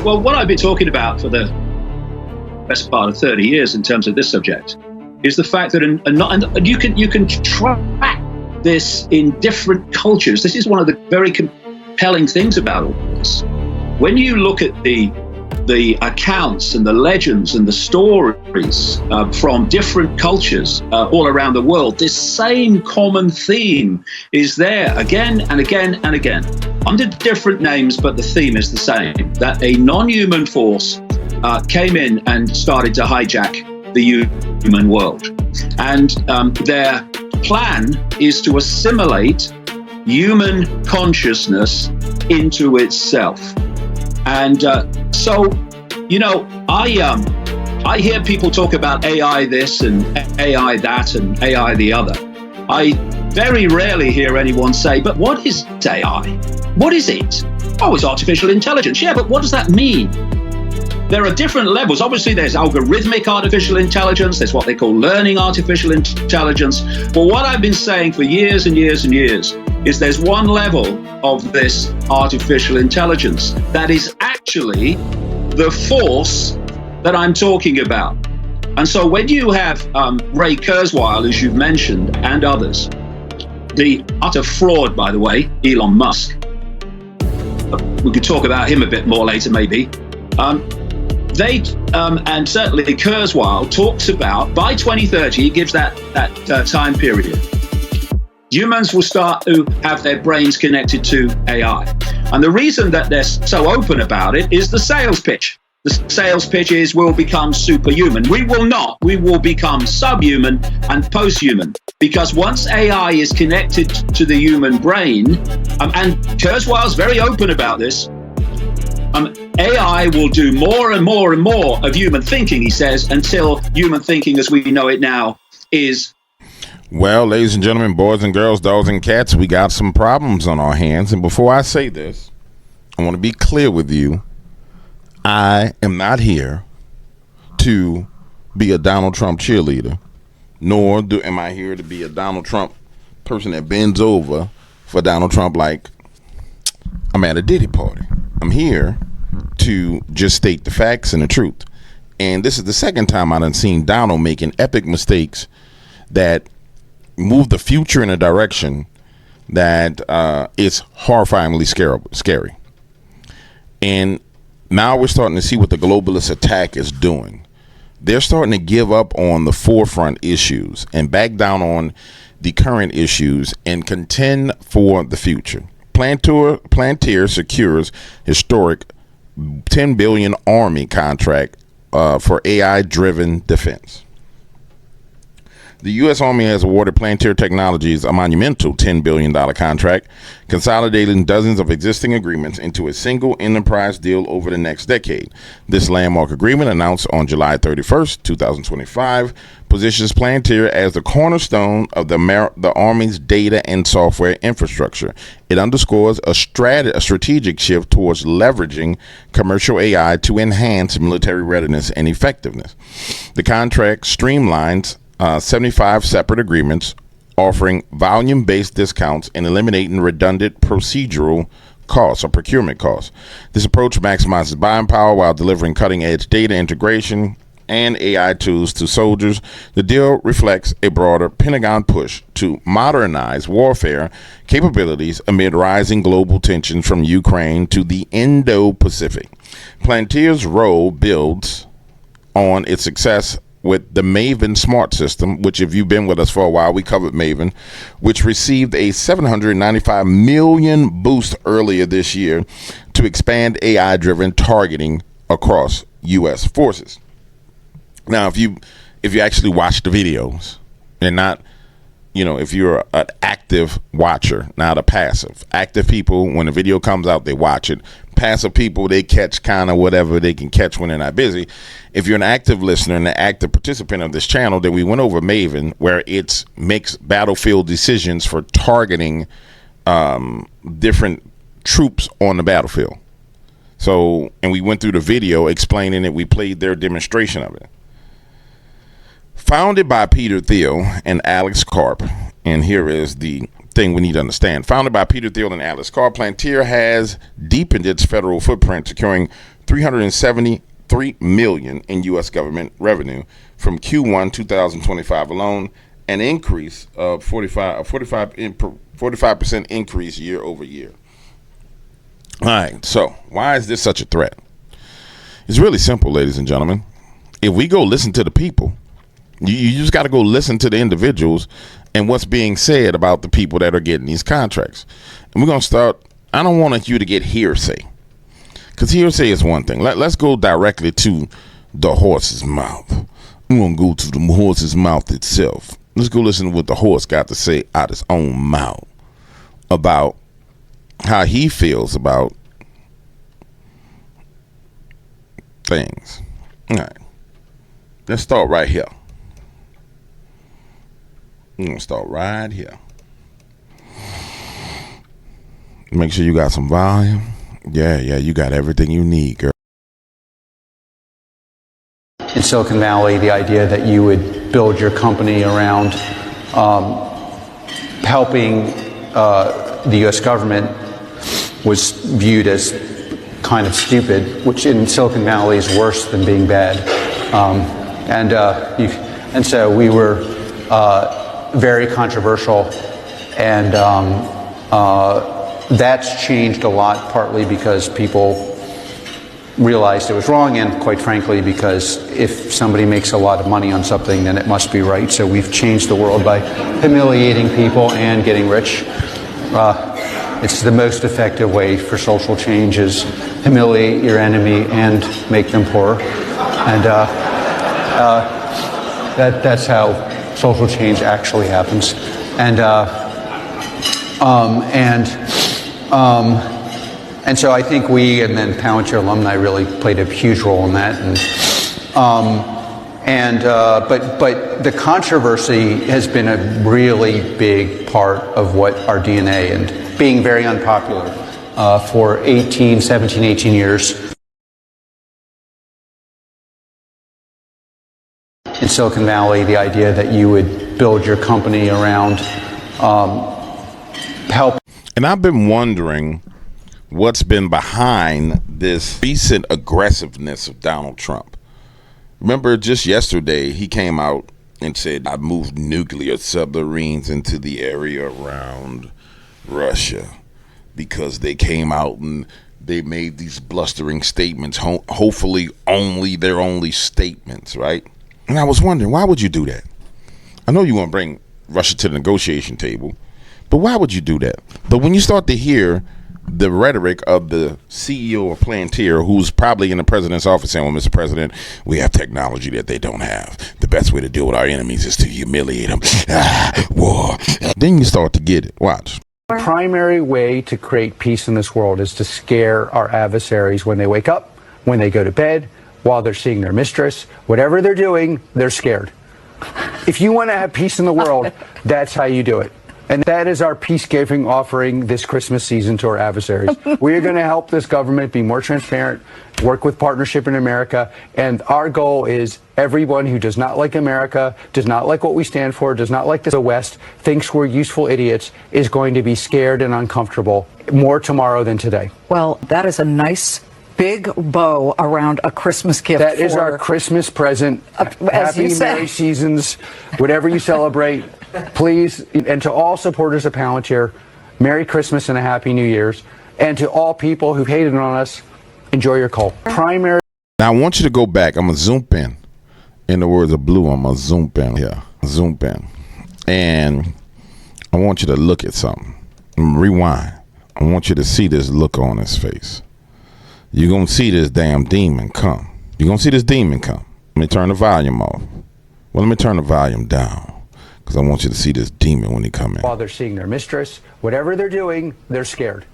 Well, what I've been talking about for the best part of 30 years in terms of this subject is the fact that and you can track this in different cultures. This is one of the very compelling things about all this. When you look at the accounts and the legends and the stories from different cultures all around the world, this same common theme is there again and again and again, under different names, but the theme is the same, that a non-human force came in and started to hijack the human world. And their plan is to assimilate human consciousness into itself. And so, you know, I hear people talk about AI this and AI that and AI the other. I very rarely hear anyone say, but what is AI? What is it? Oh, it's artificial intelligence. Yeah, but what does that mean? There are different levels. Obviously, there's algorithmic artificial intelligence. There's what they call learning artificial intelligence. But what I've been saying for years and years and years is there's one level of this artificial intelligence that is actually the force that I'm talking about. And so when you have Ray Kurzweil, as you've mentioned, and others, the utter fraud, by the way, Elon Musk, we could talk about him a bit more later maybe, and certainly Kurzweil talks about, by 2030, he gives that time period, humans will start to have their brains connected to AI. And the reason that they're so open about it is the sales pitch. The sales pitch is we'll become superhuman. We will not. We will become subhuman and posthuman. Because once AI is connected to the human brain, and Kurzweil's very open about this, AI will do more and more and more of human thinking, he says, until human thinking as we know it now is. Well, ladies and gentlemen, boys and girls, dogs and cats, we got some problems on our hands. And before I say this, I want to be clear with you. I am not here to be a Donald Trump cheerleader, nor am I here to be a Donald Trump person that bends over for Donald Trump like I'm at a Diddy party. I'm here to just state the facts and the truth. And this is the second time I done seen Donald making epic mistakes that move the future in a direction that is horrifyingly scary. And now we're starting to see what the globalist attack is doing. They're starting to give up on the forefront issues and back down on the current issues and contend for the future. Palantir secures historic $10 billion Army contract for AI-driven defense. The U.S. Army has awarded Palantir Technologies a monumental $10 billion contract, consolidating dozens of existing agreements into a single enterprise deal over the next decade. This landmark agreement, announced on July 31st, 2025, positions Palantir as the cornerstone of the Army's data and software infrastructure. It underscores a strategic shift towards leveraging commercial AI to enhance military readiness and effectiveness. The contract streamlines 75 separate agreements, offering volume-based discounts and eliminating redundant procedural costs or procurement costs. This approach maximizes buying power while delivering cutting-edge data integration and AI tools to soldiers. The deal reflects a broader Pentagon push to modernize warfare capabilities amid rising global tensions from Ukraine to the Indo-Pacific. Palantir's role builds on its success with the Maven smart system, which if you've been with us for a while, we covered Maven, which received a $795 million boost earlier this year to expand AI-driven targeting across U.S. forces. Now, if you actually watch the videos and not, if you're an active watcher, not a passive. Active people, when the video comes out, they watch it. Passive people, they catch kind of whatever they can catch when they're not busy. If you're an active listener and an active participant of this channel, then we went over Maven, where it makes battlefield decisions for targeting different troops on the battlefield. So, and we went through the video explaining it. We played their demonstration of it. Founded by Peter Thiel and Alex Karp, and here is the thing we need to understand. Founded by Peter Thiel and Alex Karp, Palantir has deepened its federal footprint, securing $373 million in U.S. government revenue from Q1 2025 alone, an increase of 45% increase year over year. All right, so why is this such a threat? It's really simple, ladies and gentlemen. If we go listen to the people, you just got to go listen to the individuals and what's being said about the people that are getting these contracts. And we're going to start. I don't want you to get hearsay, because hearsay is one thing. Let's go directly to the horse's mouth. We're going to go to the horse's mouth itself. Let's go listen to what the horse got to say out his own mouth about how he feels about things. All right. Let's start right here. We're going to start right here. Make sure you got some volume. Yeah, you got everything you need, girl. In Silicon Valley, the idea that you would build your company around helping the U.S. government was viewed as kind of stupid, which in Silicon Valley is worse than being bad. And so we were very controversial, and that's changed a lot, partly because people realized it was wrong, and quite frankly because if somebody makes a lot of money on something, then it must be right. So we've changed the world by humiliating people and getting rich. It's the most effective way for social change, is humiliate your enemy and make them poorer. And that's how social change actually happens. And so I think we, and then Palantir alumni, really played a huge role in that. But the controversy has been a really big part of what our DNA, and being very unpopular for 17, 18 years. In Silicon Valley, the idea that you would build your company around help. And I've been wondering what's been behind this recent aggressiveness of Donald Trump. Remember, just yesterday, he came out and said, I moved nuclear submarines into the area around Russia, because they came out and they made these blustering statements, hopefully they're only statements, right? And I was wondering, why would you do that? I know you want to bring Russia to the negotiation table, but why would you do that? But when you start to hear the rhetoric of the CEO of Palantir, who's probably in the president's office saying, well, Mr. President, we have technology that they don't have. The best way to deal with our enemies is to humiliate them. War. Then you start to get it. Watch. The primary way to create peace in this world is to scare our adversaries when they wake up, when they go to bed, while they're seeing their mistress. Whatever they're doing, they're scared. If you want to have peace in the world, that's how you do it. And that is our peace-giving offering this Christmas season to our adversaries. We are going to help this government be more transparent, work with Partnership in America, and our goal is everyone who does not like America, does not like what we stand for, does not like the West, thinks we're useful idiots, is going to be scared and uncomfortable more tomorrow than today. Well, that is a nice big bow around a Christmas gift. That is our Christmas present. Happy Merry Seasons, whatever you celebrate. Please, and to all supporters of Palantir, Merry Christmas and a Happy New Year's. And to all people who've hated on us, enjoy your call. Primary. Now I want you to go back. I'm going to zoom in. In the words of Blue, I'm going to zoom in here. Zoom in. And I want you to look at something. Rewind. I want you to see this look on his face. You're going to see this damn demon come. You're going to see this demon come. Let me turn the volume off. Well, let me turn the volume down, because I want you to see this demon when he come in. While they're seeing their mistress, whatever they're doing, they're scared.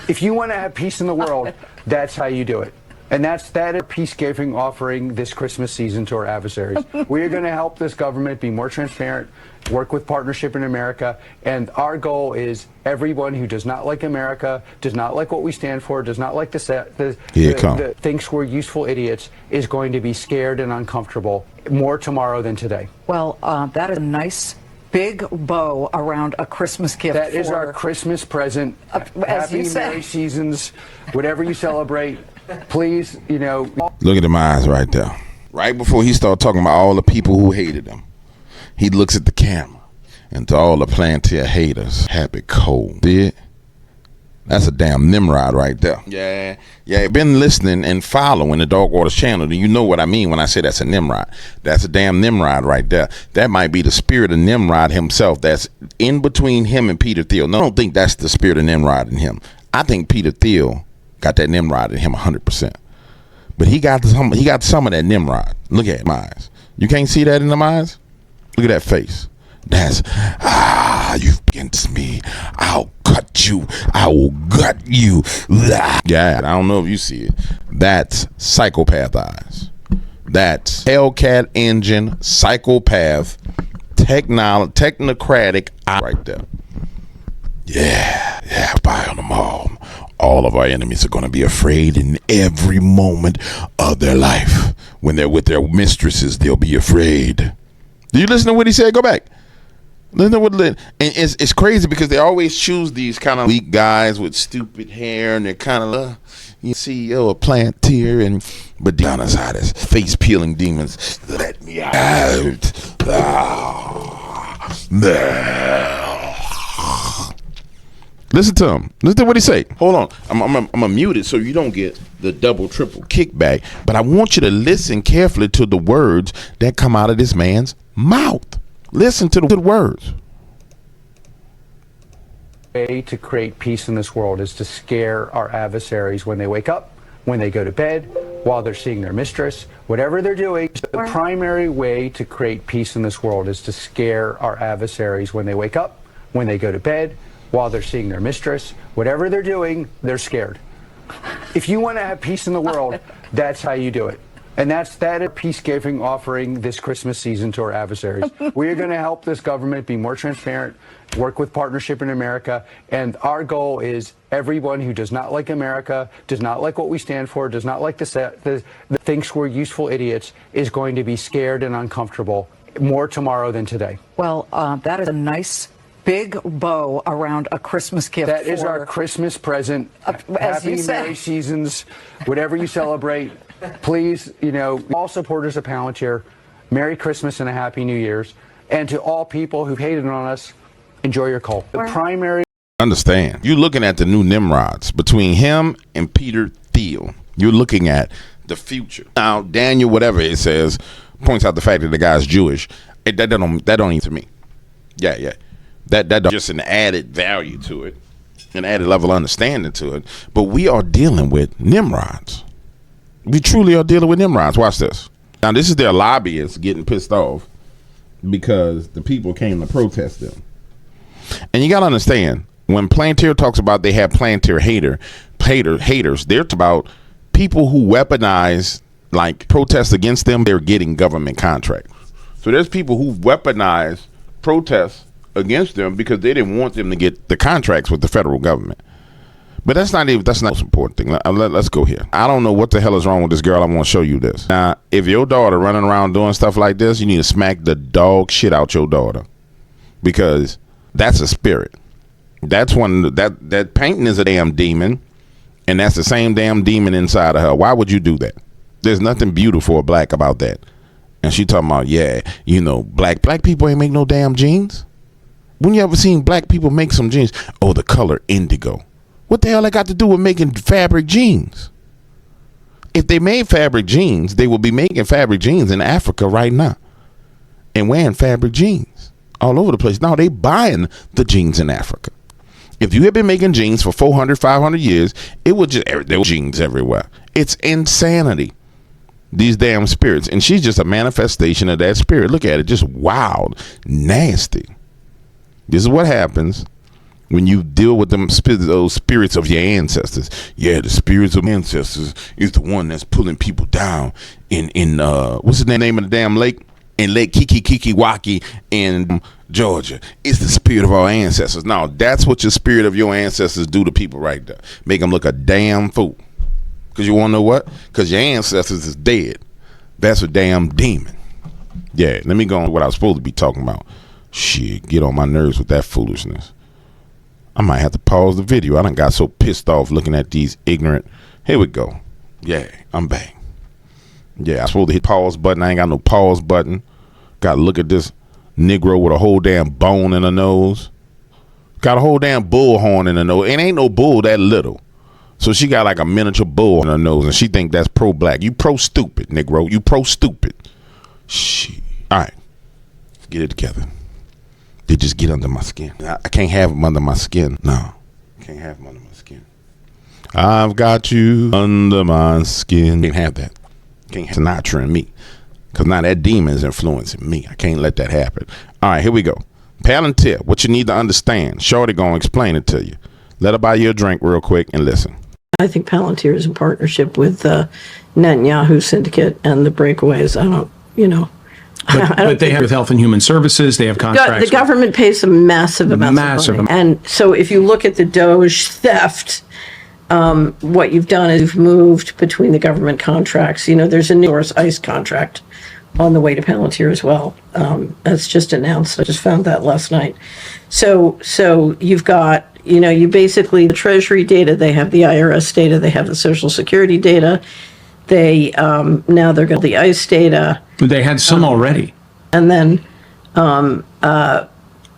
If you want to have peace in the world, that's how you do it. And that is peace-giving offering this Christmas season to our adversaries. We are going to help this government be more transparent, work with Partnership in America, and our goal is everyone who does not like America, does not like what we stand for, does not like thinks we're useful idiots, is going to be scared and uncomfortable more tomorrow than today. Well, that is a nice big bow around a Christmas gift. That is our Christmas present. As Happy you say. Merry Seasons, whatever you celebrate. Please, Look at them eyes right there. Right before he started talking about all the people who hated him, he looks at the camera and to all the Palantir haters, happy cold. See it? That's a damn Nimrod right there. Yeah. Been listening and following the Dark Waters channel. Do you know what I mean when I say that's a Nimrod? That's a damn Nimrod right there. That might be the spirit of Nimrod himself that's in between him and Peter Thiel. No, I don't think that's the spirit of Nimrod in him. I think Peter Thiel got that Nimrod in him 100%. But he got some of that Nimrod. Look at my eyes. You can't see that in them eyes? Look at that face. That's, you've against me. I'll cut you. I will gut you. Yeah, I don't know if you see it. That's psychopath eyes. That's Hellcat engine, psychopath, technocratic eye right there. Yeah, buy on them all. All of our enemies are going to be afraid in every moment of their life. When they're with their mistresses, they'll be afraid. Do you listen to what he said? Go back. Listen to what, and it's crazy because they always choose these kind of weak guys with stupid hair, and they're kind of CEO of Palantir, but the honest side is face peeling demons. Let me out. Listen to him. Listen to what he say. Hold on. I'm gonna mute it so you don't get the double, triple kickback. But I want you to listen carefully to the words that come out of this man's mouth. Listen to the words. The way to create peace in this world is to scare our adversaries when they wake up, when they go to bed, while they're seeing their mistress, whatever they're doing. The primary way to create peace in this world is to scare our adversaries when they wake up, when they go to bed, while they're seeing their mistress, whatever they're doing, they're scared. If you want to have peace in the world, that's how you do it. And that is peace-giving offering this Christmas season to our adversaries. We are going to help this government be more transparent, work with Partnership in America, and our goal is everyone who does not like America, does not like what we stand for, does not like thinks we're useful idiots, is going to be scared and uncomfortable more tomorrow than today. Well, that is a nice big bow around a Christmas gift. That is our Christmas present. Happy Merry Seasons, whatever you celebrate. Please, all supporters of Palantir, Merry Christmas and a Happy New Year's. And to all people who've hated on us, enjoy your call. The primary... Understand, you're looking at the new Nimrods between him and Peter Thiel. You're looking at the future. Now, Daniel, whatever it says, points out the fact that the guy's Jewish. That don't even to me. Yeah. That just an added value to it, an added level of understanding to it. But we are dealing with Nimrods. We truly are dealing with Nimrods. Watch this. Now, this is their lobbyists getting pissed off because the people came to protest them. And you got to understand, when Palantir talks about they have Palantir haters, they're about people who weaponize, like protest against them, they're getting government contracts. So there's people who weaponize protests against them because they didn't want them to get the contracts with the federal government. But that's not the most important thing. Let's go here. I don't know what the hell is wrong with this girl. I want to show you this. Now, if your daughter running around doing stuff like this, you need to smack the dog shit out your daughter, because that's a spirit. That's one that painting is a damn demon, and that's the same damn demon inside of her. Why would you do that? There's nothing beautiful or black about that. And she talking about, black people ain't make no damn jeans. When you ever seen black people make some jeans? Oh, the color indigo. What the hell that got to do with making fabric jeans? If they made fabric jeans, they would be making fabric jeans in Africa right now and wearing fabric jeans all over the place. Now they buying the jeans in Africa. If you had been making jeans for 400, 500 years, there were jeans everywhere. It's insanity. These damn spirits. And she's just a manifestation of that spirit. Look at it. Just wild, nasty. This is what happens when you deal with those spirits of your ancestors. Yeah, the spirits of ancestors is the one that's pulling people down in what's the name of the damn lake? In Lake Kikiwaki in Georgia. It's the spirit of our ancestors. Now, that's what your spirit of your ancestors do to people right there. Make them look a damn fool. Because you want to know what? Because your ancestors is dead. That's a damn demon. Yeah, let me go on to what I was supposed to be talking about. Shit, get on my nerves with that foolishness. I might have to pause the video. I done got so pissed off looking at these ignorant. Here we go. Yeah, I'm back. Yeah, I supposed to hit pause button. I ain't got no pause button. Got to look at this Negro with a whole damn bone in her nose. Got a whole damn bullhorn in her nose. It ain't no bull that little. So she got like a miniature bull in her nose, and she think that's pro-black. You pro-stupid, Negro. You pro-stupid. Shit. All right. Get it together. They just get under my skin. I can't have them under my skin. No. Can't have them under my skin. I've got you under my skin. Can't have that. Can't have Sinatra and me. Because now that demon is influencing me. I can't let that happen. All right, here we go. Palantir, what you need to understand. Shorty gonna explain it to you. Let her buy you a drink real quick and listen. I think Palantir is in partnership with the Netanyahu syndicate and the breakaways. I don't. But they have with Health and Human Services, they have contracts. The government pays some massive amounts of money. And so if you look at the Doge theft, what you've done is you've moved between the government contracts. There's a new ICE contract on the way to Palantir as well. That's just announced. I just found that last night. So you've got, you basically, the Treasury data, they have the IRS data, they have the Social Security data. They, now they're going to the ICE data. They had some already. And then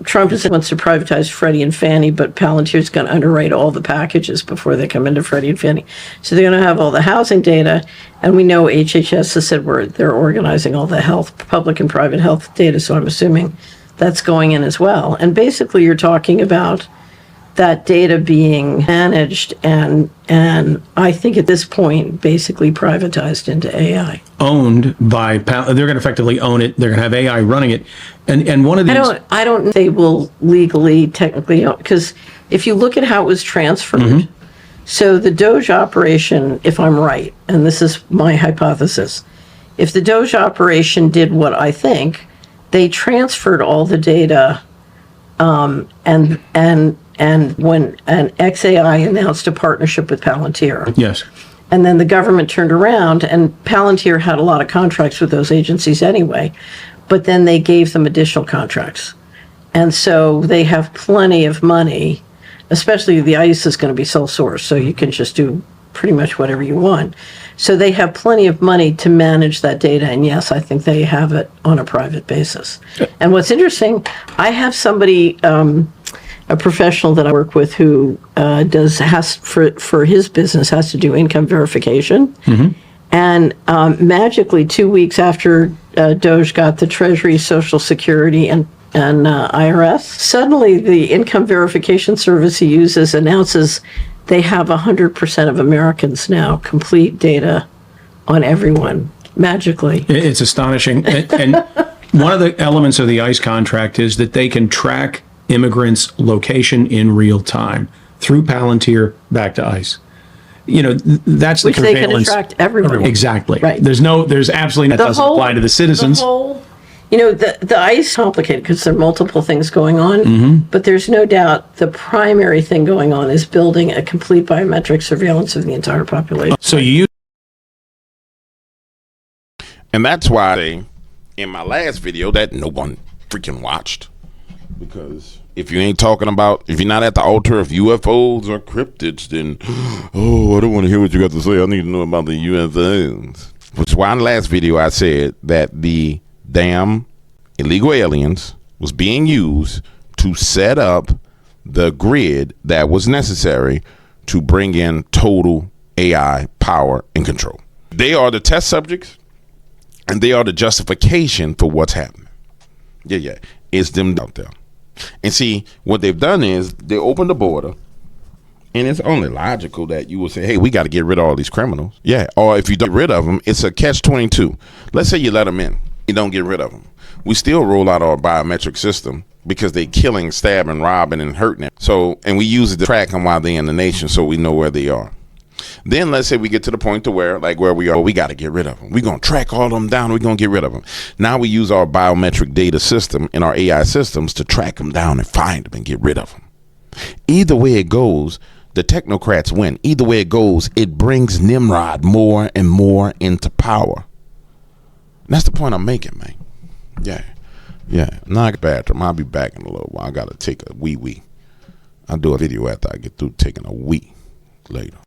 Trump just wants to privatize Freddie and Fannie, but Palantir's going to underwrite all the packages before they come into Freddie and Fannie. So they're going to have all the housing data, and we know HHS has said they're organizing all the health, public and private health data, so I'm assuming that's going in as well. And basically you're talking about that data being managed and I think at this point basically privatized into AI. Owned by they're going to effectively own it. They're going to have AI running it. And one of these I don't think they will legally technically own, because if you look at how it was transferred, so the Doge operation, if I'm right, and this is my hypothesis, if the Doge operation did what I think, they transferred all the data and when XAI announced a partnership with Palantir. Yes. And then the government turned around, and Palantir had a lot of contracts with those agencies anyway, but then they gave them additional contracts. And so they have plenty of money, especially the ICE is going to be sole source, so you can just do pretty much whatever you want. So they have plenty of money to manage that data, and yes, I think they have it on a private basis. And what's interesting, I have somebody, a professional that I work with who for his business has to do income verification. And magically 2 weeks after Doge got the Treasury, Social Security, and IRS, suddenly the income verification service he uses announces they have 100% of Americans now complete data on everyone magically. It's astonishing. And one of the elements of the ICE contract is that they can track immigrants' location in real time through Palantir back to ICE. That's which the they surveillance. can attract everyone. Exactly. Right. There's absolutely that doesn't apply to the citizens. The ICE is complicated because there are multiple things going on, but there's no doubt the primary thing going on is building a complete biometric surveillance of the entire population. So And that's why in my last video that no one freaking watched, because if you ain't talking about, if you're not at the altar of UFOs or cryptids, then, I don't want to hear what you got to say. I need to know about the UFOs. Which is why in the last video I said that the damn illegal aliens was being used to set up the grid that was necessary to bring in total AI power and control. They are the test subjects, and they are the justification for what's happening. Yeah. It's them out there. And see, what they've done is they opened the border, and it's only logical that you will say, hey, we got to get rid of all these criminals. Yeah, or if you don't get rid of them, it's a catch-22. Let's say you let them in. You don't get rid of them. We still roll out our biometric system because they killing, stabbing, robbing, and hurting them. So, and we use it to track them while they're in the nation so we know where they are. Then let's say we get to the point to where, like where we are, we got to get rid of them. We're going to track all of them down. We're going to get rid of them. Now we use our biometric data system in our AI systems to track them down and find them and get rid of them. Either way it goes, the technocrats win. Either way it goes, it brings Nimrod more and more into power. And that's the point I'm making, man. Yeah. Now I got bathroom. I'll be back in a little while. I got to take a wee. I'll do a video after I get through taking a wee later.